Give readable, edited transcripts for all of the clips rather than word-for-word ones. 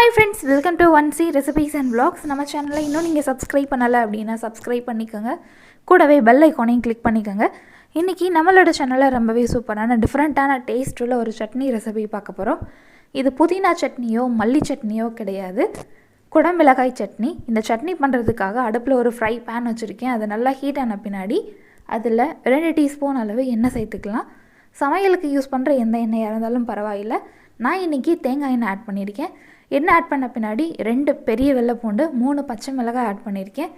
Hi friends, welcome to 1C Recipes and Vlogs. நம்ம சேனலை இன்னும் நீங்கள் சப்ஸ்கிரைப் பண்ணலை அப்படின்னா சப்ஸ்கிரைப் பண்ணிக்கோங்க. கூடவே பெல் ஐக்கானையும் கிளிக் பண்ணிக்கோங்க. இன்றைக்கி நம்மளோட சேனலில் ரொம்பவே சூப்பரான டிஃப்ரெண்ட்டான டேஸ்ட் உள்ள ஒரு சட்னி ரெசிபி பார்க்க போகிறோம். இது புதினா சட்னியோ மல்லி சட்னியோ கிடையாது, குடமிளகாய் சட்னி. இந்த சட்னி பண்ணுறதுக்காக அடுப்பில் ஒரு ஃப்ரை பேன் வச்சுருக்கேன். அது நல்லா ஹீட் ஆன பின்னாடி அதில் 2 டீஸ்பூன் அளவு எண்ணெய் சேர்த்துக்கலாம். சமையலுக்கு யூஸ் பண்ணுற எந்த எண்ணெயாக இருந்தாலும் பரவாயில்லை. நான் இன்றைக்கி தேங்காய் எண்ணெய் ஆட் பண்ணியிருக்கேன். எண்ணெய் ஆட் பண்ண பின்னாடி 2 பெரிய வெள்ளைப்பூண்டு, 3 பச்சை மிளகாய் ஆட் பண்ணியிருக்கேன்.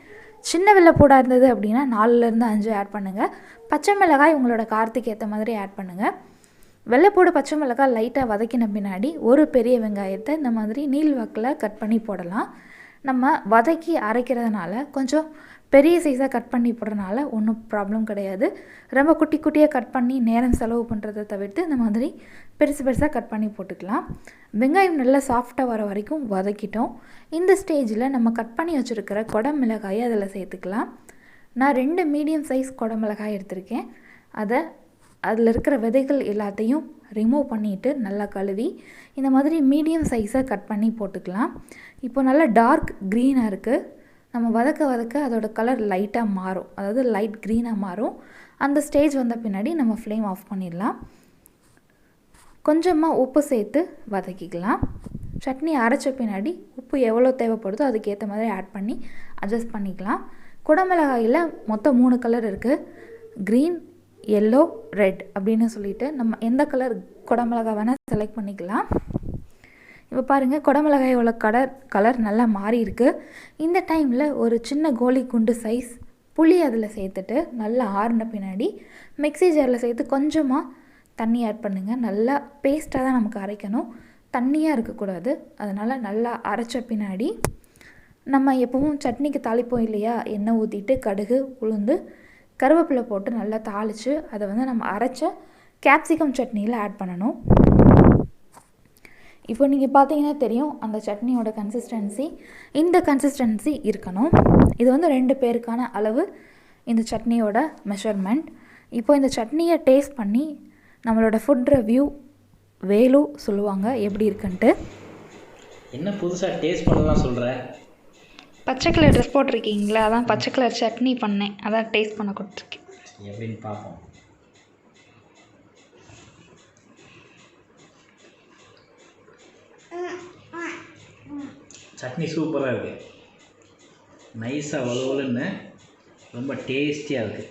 சின்ன வெள்ளைப்பூடாக இருந்தது அப்படின்னா 4லேருந்து 5 ஆட் பண்ணுங்கள். பச்சை மிளகாய் உங்களோட காரத்துக்கு ஏற்ற மாதிரி ஆட் பண்ணுங்கள். வெள்ளைப்பூடு பச்சை மிளகாய் லைட்டாக வதக்கின பின்னாடி ஒரு பெரிய வெங்காயத்தை இந்த மாதிரி நீள் வாக்கில் கட் பண்ணி போடலாம். நம்ம வதக்கி அரைக்கிறதுனால கொஞ்சம் பெரிய சைஸாக கட் பண்ணி போடுறதுனால ஒன்றும் ப்ராப்ளம் கிடையாது. ரொம்ப குட்டி குட்டியாக கட் பண்ணி நேரம் செலவு பண்ணுறதை தவிர்த்து இந்த மாதிரி பெருசு பெருசாக கட் பண்ணி போட்டுக்கலாம். வெங்காயம் நல்லா சாஃப்டாக வர வரைக்கும் வதக்கிட்டோம். இந்த ஸ்டேஜில் நம்ம கட் பண்ணி வச்சுருக்கிற குடமிளகாயை அதில் சேர்த்துக்கலாம். நான் 2 மீடியம் சைஸ் குடமிளகாய் எடுத்திருக்கேன். அதில் இருக்கிற விதைகள் எல்லாத்தையும் ரிமூவ் பண்ணிவிட்டு நல்லா கழுவி இந்த மாதிரி மீடியம் சைஸாக கட் பண்ணி போட்டுக்கலாம். இப்போ நல்லா டார்க் க்ரீனாக இருக்குது. நம்ம வதக்க வதக்க அதோட கலர் லைட்டாக மாறும், அதாவது லைட் க்ரீனாக மாறும். அந்த ஸ்டேஜ் வந்த பின்னாடி நம்ம ஃப்ளேம் ஆஃப் பண்ணிடலாம். கொஞ்சமாக உப்பு சேர்த்து வதக்கிக்கலாம். சட்னி அரைச்ச பின்னாடி உப்பு எவ்வளோ தேவைப்படுதோ அதுக்கேற்ற மாதிரி ஆட் பண்ணி அட்ஜஸ்ட் பண்ணிக்கலாம். குடமிளகாயில் மொத்தம் 3 கலர் இருக்குது, க்ரீன், எல்லோ, ரெட் அப்படின்னு சொல்லிட்டு நம்ம எந்த கலர் குடமிளகாய் வேணால் செலக்ட் பண்ணிக்கலாம். இப்போ பாருங்கள், குடமிளகாயோட கலர் நல்லா மாறி இருக்குது. இந்த டைமில் ஒரு சின்ன கோலி குண்டு சைஸ் புளி அதில் சேர்த்துட்டு நல்லா ஆறின பின்னாடி மிக்ஸி ஜாரில் சேர்த்து கொஞ்சமாக தண்ணி ஆட் பண்ணுங்கள். நல்லா பேஸ்ட்டாக தான் நமக்கு அரைக்கணும், தண்ணியாக இருக்கக்கூடாது. அதனால் நல்லா அரைச்ச பின்னாடி நம்ம எப்பவும் சட்னிக்கு தாளிப்போம் இல்லையா, எண்ணெய் ஊற்றிட்டு கடுகு, உளுந்து, கருவேப்பிலை போட்டு நல்லா தாளித்து அதை நம்ம அரைச்ச கேப்சிகம் சட்னியில் ஆட் பண்ணணும். இப்போ நீங்கள் பார்த்தீங்கன்னா தெரியும் அந்த சட்னியோட கன்சிஸ்டன்சி இந்த கன்சிஸ்டன்சி இருக்கணும். இது 2 பேருக்கான அளவு இந்த சட்னியோட மெஷர்மெண்ட். இப்போ இந்த சட்னியை டேஸ்ட் பண்ணி நம்மளோட ஃபுட் ரிவ்யூ வேலு சொல்லுவாங்க எப்படி இருக்குன்ட்டு. என்ன புதுசாக டேஸ்ட் பண்ணதான் சொல்கிறேன்? பச்சை கலர் ட்ரெஸ் போட்டிருக்கீங்களா, அதான் பச்சை கலர் சட்னி பண்ணேன், அதான் டேஸ்ட் பண்ண கொடுத்துருக்கேன். எப்படின்னு பார்ப்போம். சட்னி சூப்பராக இருக்குது, நைஸாக வலுவலுன்னு ரொம்ப டேஸ்டியாக இருக்குது.